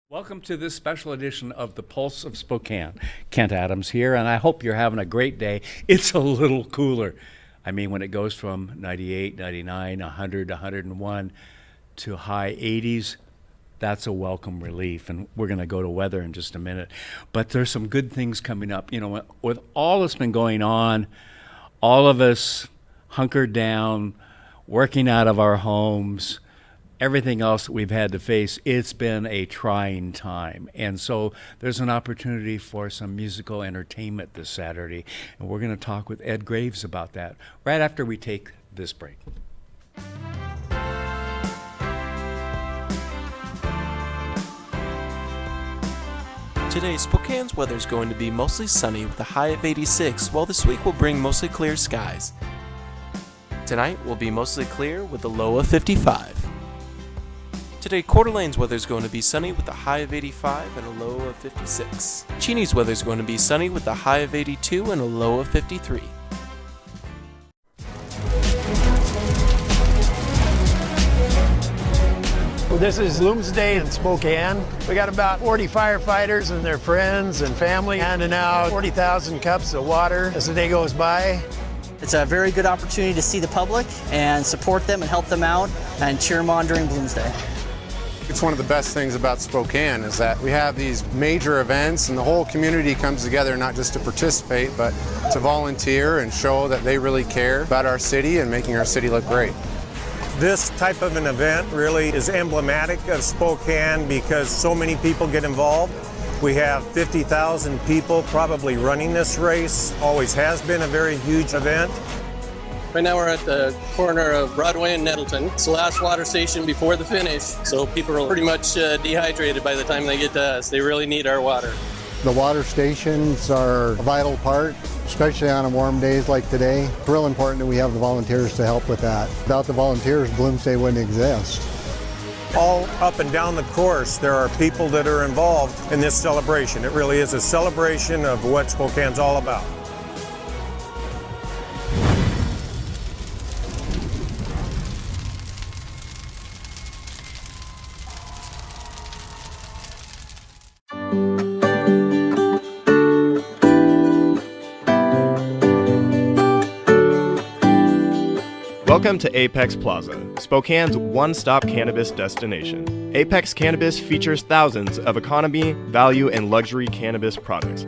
Welcome to this special edition of the Pulse of Spokane. Kent Adams here, and I hope you're having a great day. It's a little cooler. I mean, when it goes from 98, 99, 100, 101 to high 80s, that's a welcome relief. And we're going to go to weather in just a minute. But there's some good things coming up. You know, with all that's been going on, all of us hunkered down, working out of our homes, everything else that we've had to face, it's been a trying time. And so there's an opportunity for some musical entertainment this Saturday. And we're going to talk with Ed Graves about that right after we take this break. Today, Spokane's weather is going to be mostly sunny with a high of 86, while this week will bring mostly clear skies. Tonight will be mostly clear with a low of 55. Today, Coeur d'Alene's weather is going to be sunny with a high of 85 and a low of 56. Cheney's weather is going to be sunny with a high of 82 and a low of 53. Well, this is Bloomsday in Spokane. We got about 40 firefighters and their friends and family handing out 40,000 cups of water as the day goes by. It's a very good opportunity to see the public and support them and help them out and cheer them on during Bloomsday. It's one of the best things about Spokane is that we have these major events and the whole community comes together not just to participate but to volunteer and show that they really care about our city and making our city look great. This type of an event really is emblematic of Spokane because so many people get involved. We have 50,000 people probably running this race. Always has been a very huge event. Right now we're at the corner of Broadway and Nettleton. It's the last water station before the finish, so people are pretty much dehydrated by the time they get to us. They really need our water. The water stations are a vital part, especially on warm days like today. It's real important that we have the volunteers to help with that. Without the volunteers, Bloomsday wouldn't exist. All up and down the course, there are people that are involved in this celebration. It really is a celebration of what Spokane's all about. Welcome to Apex Plaza, Spokane's one-stop cannabis destination. Apex Cannabis features thousands of economy, value, and luxury cannabis products.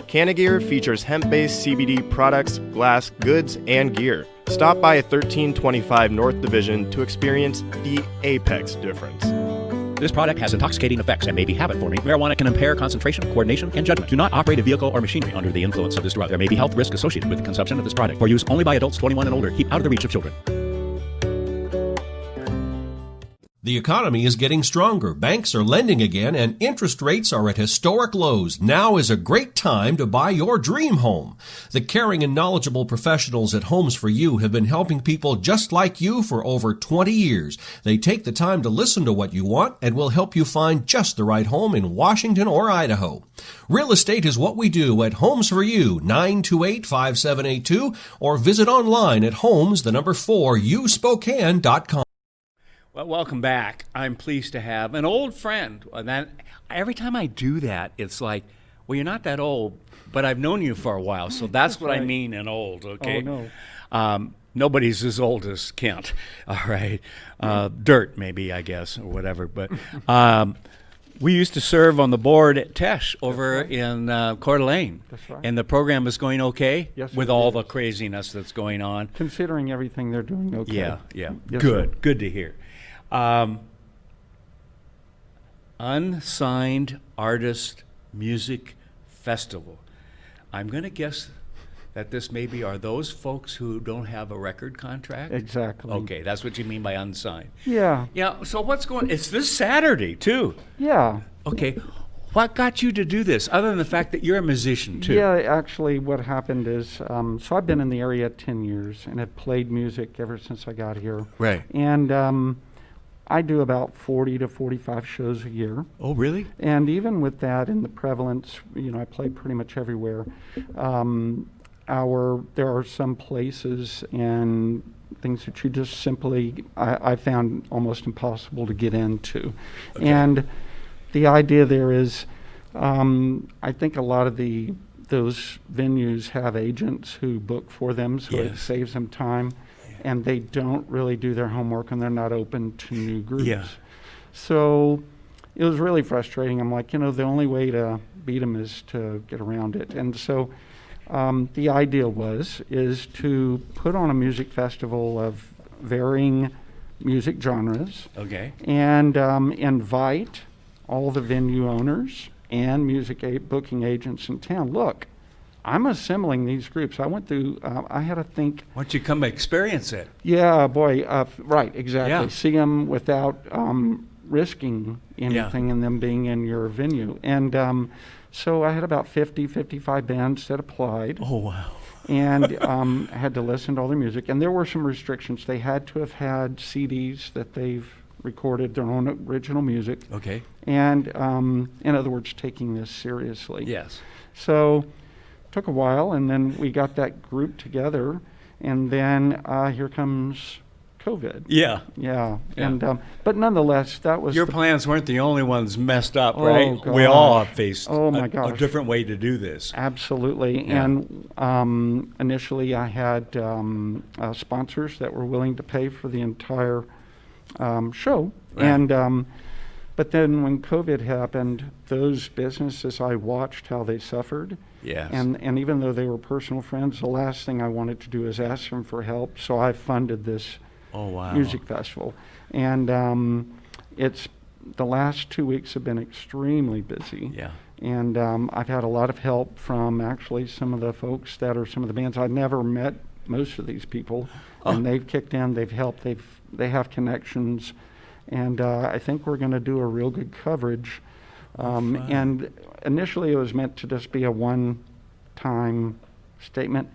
Cannagear features hemp-based CBD products, glass, goods, and gear. Stop by 1325 North Division to experience the Apex difference. This product has intoxicating effects and may be habit-forming. Marijuana can impair concentration, coordination, and judgment. Do not operate a vehicle or machinery under the influence of this drug. There may be health risk associated with the consumption of this product. For use only by adults 21 and older. Keep out of the reach of children. The economy is getting stronger, banks are lending again, and interest rates are at historic lows. Now is a great time to buy your dream home. The caring and knowledgeable professionals at Homes for You have been helping people just like you for over 20 years. They take the time to listen to what you want and will help you find just the right home in Washington or Idaho. Real estate is what we do at Homes for You, 928-5782, or visit online at homes4uspokane.com. Well, welcome back. I'm pleased to have an old friend. And that every time I do that, it's like, well, you're not that old, but I've known you for a while. So that's what right. I mean in old, okay? Oh, no. Nobody's as old as Kent, all right? Dirt, maybe, I guess, or whatever. But we used to serve on the board at Tesh over right. in Coeur d'Alene. That's right. And the program is going okay yes, with all the craziness that's going on. Considering everything, they're doing okay. Yeah. Yes, good. Sir. Good to hear. Unsigned Artists Music Festival. I'm going to guess that this maybe are those folks who don't have a record contract? Exactly. Okay, that's what you mean by unsigned. Yeah. Yeah, so what's going, it's this Saturday too. Yeah. Okay, what got you to do this, other than the fact that you're a musician too? Yeah, actually what happened is, so I've been in the area 10 years and have played music ever since I got here. Right. And I do about 40 to 45 shows a year. Oh, really? And even with that and the prevalence, you know, I play pretty much everywhere. There are some places and things that you just simply, I found almost impossible to get into. Okay. And the idea there is, I think a lot of those venues have agents who book for them, so it Yes. saves them time, and they don't really do their homework, and they're not open to new groups. Yeah. So it was really frustrating. I'm like, the only way to beat them is to get around it. And so the idea is to put on a music festival of varying music genres. Okay. And invite all the venue owners and music booking agents in town. Look, I'm assembling these groups. I went through, I had to think. Why don't you come experience it? Yeah, boy, right, exactly. Yeah. See them without risking anything and them being in your venue. And so I had about 55 bands that applied. Oh, wow. And I had to listen to all their music. And there were some restrictions. They had to have had CDs that they've recorded their own original music. Okay. And in other words, taking this seriously. Yes. So took a while, and then we got that group together, and then here comes COVID. Yeah. Yeah. Yeah. And but nonetheless, that was Your plans weren't the only ones messed up, Oh, right? We all have faced Oh, my a gosh. different way to do this. Absolutely. Yeah. And initially I had sponsors that were willing to pay for the entire show. Right. And but then when COVID happened, those businesses, I watched how they suffered. Yes. And even though they were personal friends, the last thing I wanted to do is ask them for help. So I funded this Oh, wow. music festival. And it's the last 2 weeks have been extremely busy. Yeah. And I've had a lot of help from actually some of the folks that are some of the bands. I've never met most of these people, and they've kicked in, they've helped, they have connections, and I think we're going to do a real good coverage. And initially it was meant to just be a one-time statement.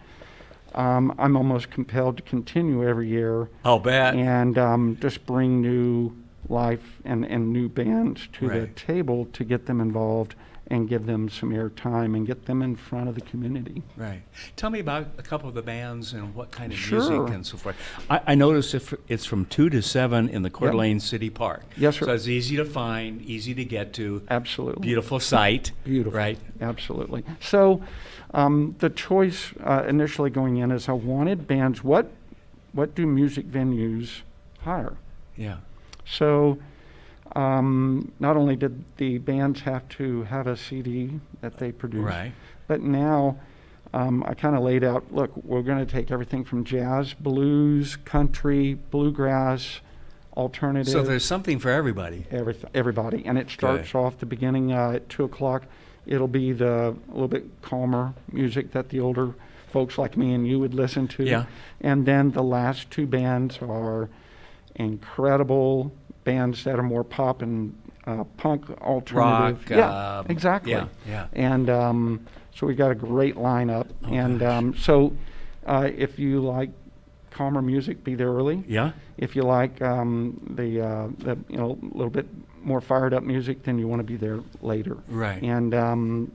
I'm almost compelled to continue every year. I'll bet. And just bring new life and new bands to the Right. table to get them involved and give them some airtime and get them in front of the community. Right. Tell me about a couple of the bands and what kind of Sure. music and so forth. I noticed if it's from 2 to 7 in the Coeur Yep. d'Alene City Park. Yes, sir. So it's easy to find, easy to get to. Absolutely. Beautiful site. Beautiful. Right. Absolutely. So the choice initially going in is I wanted bands, what do music venues hire? Yeah. So not only did the bands have to have a CD that they produced, Right. but now I kind of laid out, look, we're going to take everything from jazz, blues, country, bluegrass, alternative. So there's something for everybody. Everybody. And it starts off the beginning at 2 o'clock. It'll be the a little bit calmer music that the older folks like me and you would listen to. Yeah. And then the last two bands are incredible bands that are more pop and punk alternative. Rock, Yeah, exactly. yeah. And so we've got a great lineup. Oh, And so if you like calmer music, be there early. Yeah. If you like the little bit more fired up music, then you want to be there later. Right. And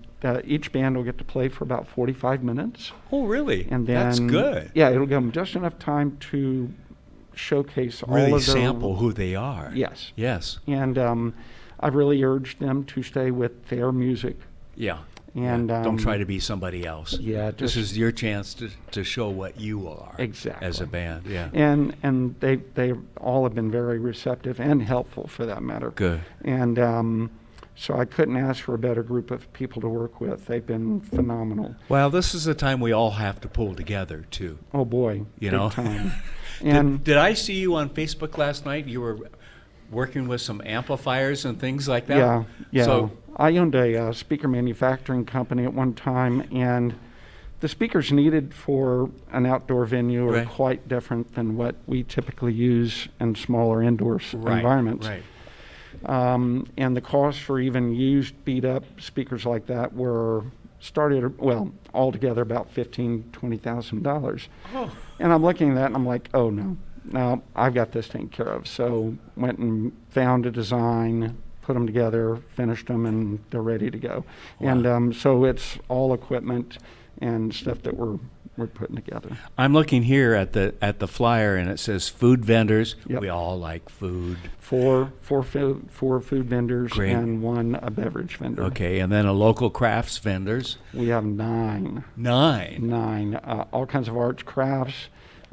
each band will get to play for about 45 minutes. Oh, really? And then That's good. Yeah, it'll give them just enough time to showcase all Really of their sample who they are. Yes. Yes. And I've really urged them to stay with their music. Yeah. And don't try to be somebody else. Yeah, This just- is your chance to show what you are. Exactly. As a band. Yeah. And they all have been very receptive and helpful for that matter. Good. And so I couldn't ask for a better group of people to work with. They've been phenomenal. Well, this is the time we all have to pull together too. Oh boy, You big know. time. And did I see you on Facebook last night? You were working with some amplifiers and things like that. Yeah. So I owned a speaker manufacturing company at one time, and the speakers needed for an outdoor venue are Right. quite different than what we typically use in smaller indoor environments. Right. And the cost for even used beat-up speakers like that were started, well, altogether about $15,000-$20,000. Oh. And I'm looking at that and I'm like, oh no, I've got this taken care of. So went and found a design, put them together, finished them, and they're ready to go. Wow. And so it's all equipment and stuff that we're we're putting together. I'm looking here at the flyer, and it says food vendors. Yep. We all like food. Four food vendors Great. and one a beverage vendor. Okay, and then a local crafts vendors. We have 9. 9. All kinds of arts, crafts.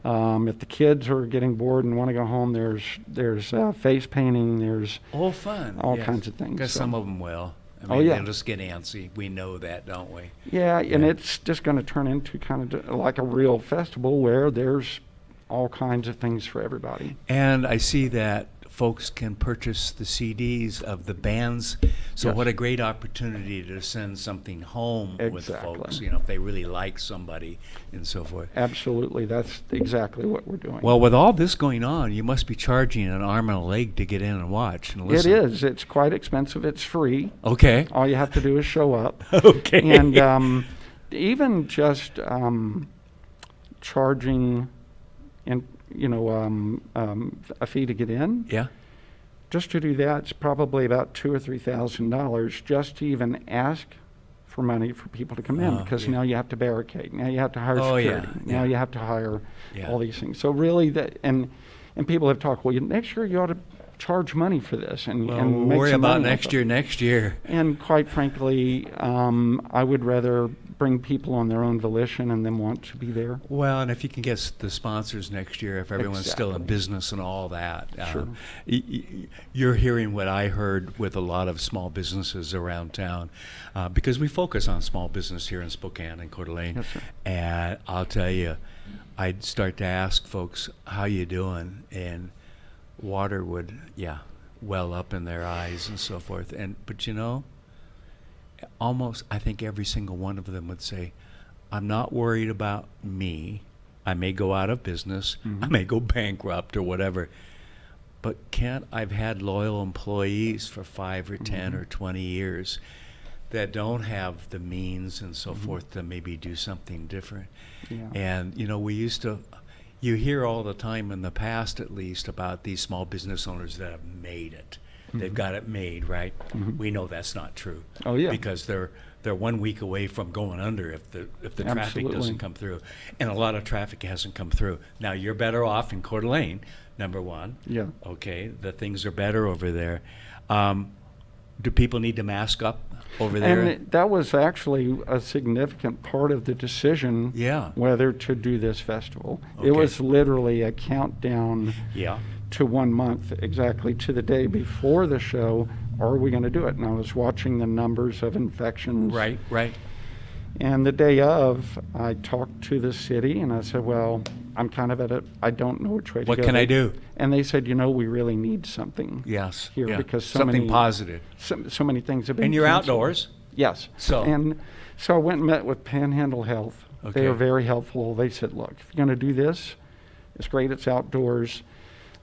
If the kids are getting bored and want to go home, there's face painting. There's Fun. all Yes. kinds of things. Because so. some of them will. Oh, yeah. They'll just get antsy. We know that, don't we? Yeah, and it's just going to turn into kind of like a real festival where there's all kinds of things for everybody. And I see that folks can purchase the CDs of the bands. So Yes. what a great opportunity to send something home with Exactly. folks, if they really like somebody and so forth. Absolutely, that's exactly what we're doing. Well, with all this going on, you must be charging an arm and a leg to get in and watch and it listen. is. It's quite expensive. It's free. Okay. All you have to do is show up. Okay. And even just charging, and a fee to get in. Yeah. Just to do that, it's probably about $2,000 or $3,000 just to even ask for money for people to come in, because now you have to barricade. Now you have to hire security. Now you have to hire all these things. So really, and people have talked. Well, next year you ought to charge money for this and make worry some about money off next year. And quite frankly, I would rather bring people on their own volition and them want to be there. Well, and if you can get the sponsors next year, if everyone's still in Exactly. business and all that. Sure. You're hearing what I heard with a lot of small businesses around town, because we focus on small business here in Spokane and Coeur d'Alene. Yes, sir. And I'll tell you, I'd start to ask folks, how you doing? And water would, well up in their eyes and so forth. But almost, I think every single one of them would say, I'm not worried about me. I may go out of business. I may go bankrupt or whatever. But I've had loyal employees for 5 or 10 or 20 years that don't have the means and so forth to maybe do something different. Yeah. And, you hear all the time in the past, at least, about these small business owners that have made it. They've got it made, right? We know that's not true. Oh, yeah. Because they're 1 week away from going under if the traffic Absolutely. doesn't come through. And a lot of traffic hasn't come through. Now, you're better off in Coeur d'Alene, number one. Yeah. Okay, the things are better over there. Do people need to mask up over there? And that was actually a significant part of the decision whether to do this festival. Okay. It was literally a countdown Yeah. to 1 month, exactly to the day before the show. Are we going to do it? And I was watching the numbers of infections. Right. And the day of, I talked to the city and I said, well, I'm kind of I don't know which way to go. What can I do? And they said, we really need something Yes. here yeah. because something positive. so many things have been And you're canceled. outdoors. Yes. So I went and met with Panhandle Health. Okay. They were very helpful. They said, look, if you're going to do this, it's great, it's outdoors.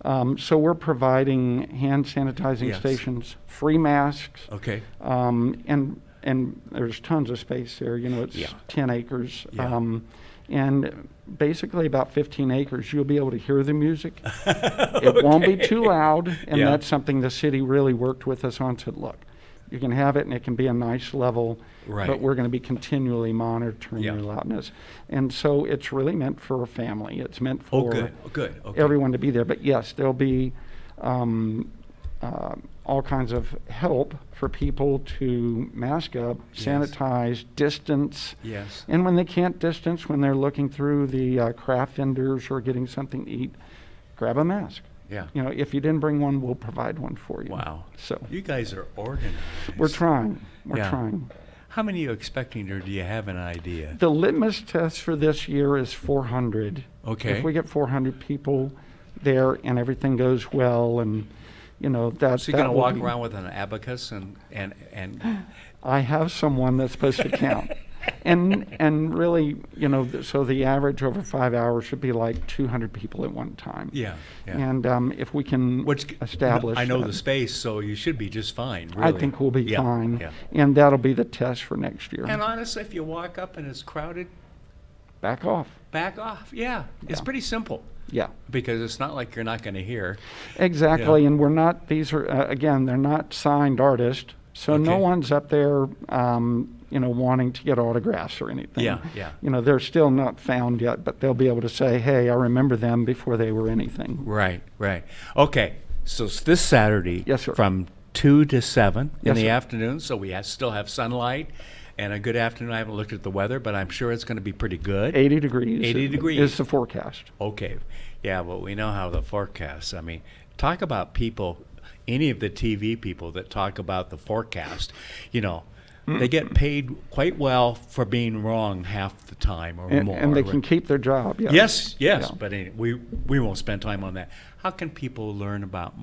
So we're providing hand sanitizing Yes. stations, free masks. Okay. And there's tons of space there. It's 10 acres. Yeah. And basically about 15 acres, you'll be able to hear the music. It won't be too loud. And that's something the city really worked with us on. Said, look, you can have it and it can be a nice level, Right. but we're going to be continually monitoring your loudness. And so it's really meant for a family. It's meant for good. Okay. everyone to be there. But yes, there'll be all kinds of help for people to mask up, sanitize, distance. Yes. And when they can't distance, when they're looking through the craft vendors or getting something to eat, grab a mask. Yeah. If you didn't bring one, we'll provide one for you. Wow. So You guys are organized. we're trying. We're Yeah. trying. How many are you expecting, or do you have an idea? The litmus test for this year is 400. Okay. If we get 400 people there and everything goes well, and that's So you're going to walk around with an abacus and I have someone that's supposed to count. And really, so the average over 5 hours should be like 200 people at one time. Yeah. And if we can establish I know that, the space, so you should be just fine, really. I think we'll be fine. Yeah. And that'll be the test for next year. And honestly, if you walk up and it's crowded, back off. back off. Yeah. It's pretty simple. Yeah. Because it's not like you're not going to hear. Exactly. And we're not, these are, again, they're not signed artists. So no Okay. one's up there, wanting to get autographs or anything. Yeah, yeah. They're still not found yet, but they'll be able to say, hey, I remember them before they were anything. Right, right. Okay, so it's this Saturday. Yes, sir. From 2 to 7 in Yes, the sir. afternoon, so we still have sunlight and a good afternoon. I haven't looked at the weather, but I'm sure it's going to be pretty good. 80 degrees. 80 degrees. Is the forecast. Okay. Yeah, well, we know how the forecast, I mean, talk about people, any of the TV people that talk about the forecast, they get paid quite well for being wrong half the time or more. And they can keep their job. Yes, Yeah. but we won't spend time on that. How can people learn about,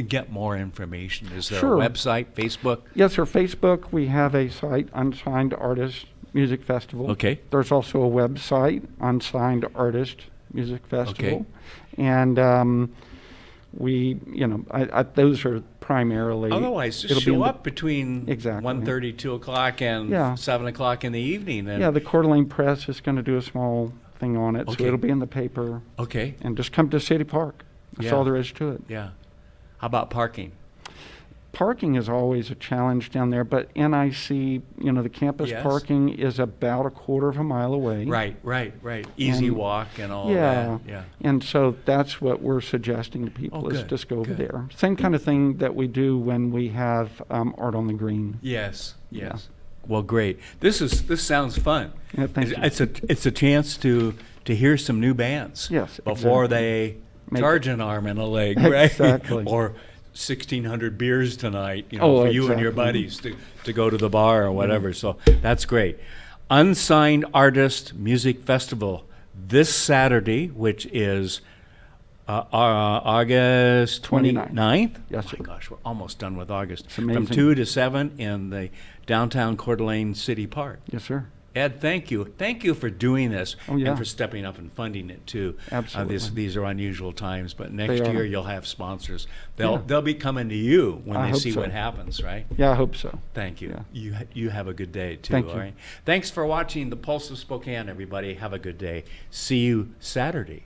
get more information? Is there Sure. a website, Facebook? Yes, sir. Facebook, we have a site, Unsigned Artists Music Festival. Okay. There's also a website, Unsigned Artists Music Festival. Okay. And those are primarily. Otherwise, just it'll be show in the- up between Exactly. 1:30, 2 o'clock, and Yeah. 7 o'clock in the evening. And, Yeah, the Coeur d'Alene Press is going to do a small thing on it, Okay. so it'll be in the paper. Okay. And just come to City Park. That's Yeah. all there is to it. Yeah. How about parking? Parking is always a challenge down there, but NIC, the campus Yes. parking is about a quarter of a mile away. Right. Easy And- walk and all Yeah. that. Yeah. And so that's what we're suggesting to people Oh, is good, just go over good. there. Same kind of thing that we do when we have art on the green. Yes. Yeah. Well, great. This sounds fun. Yeah, thank you. It's a chance to hear some new bands. Yes, Before exactly. they Make charge it- an arm and a leg, right? Exactly. Or 1,600 beers tonight, Oh, for you and your exactly. buddies to go to the bar or whatever. So that's great. Unsigned Artist Music Festival this Saturday, which is August 29th. Yes, Oh sir. my gosh, we're almost done with August. From amazing. 2 to 7 in the downtown Coeur d'Alene City Park. Yes, sir. Ed, thank you. Thank you for doing this Oh, yeah. and for stepping up and funding it too. Absolutely. These are unusual times, but next They are. year you'll have sponsors. Yeah. They'll be coming to you when I they hope see so. what happens, right? Yeah, I hope so. Thank you. Yeah. You have a good day too. Thank all you. right. Thanks for watching the Pulse of Spokane, everybody. Have a good day. See you Saturday.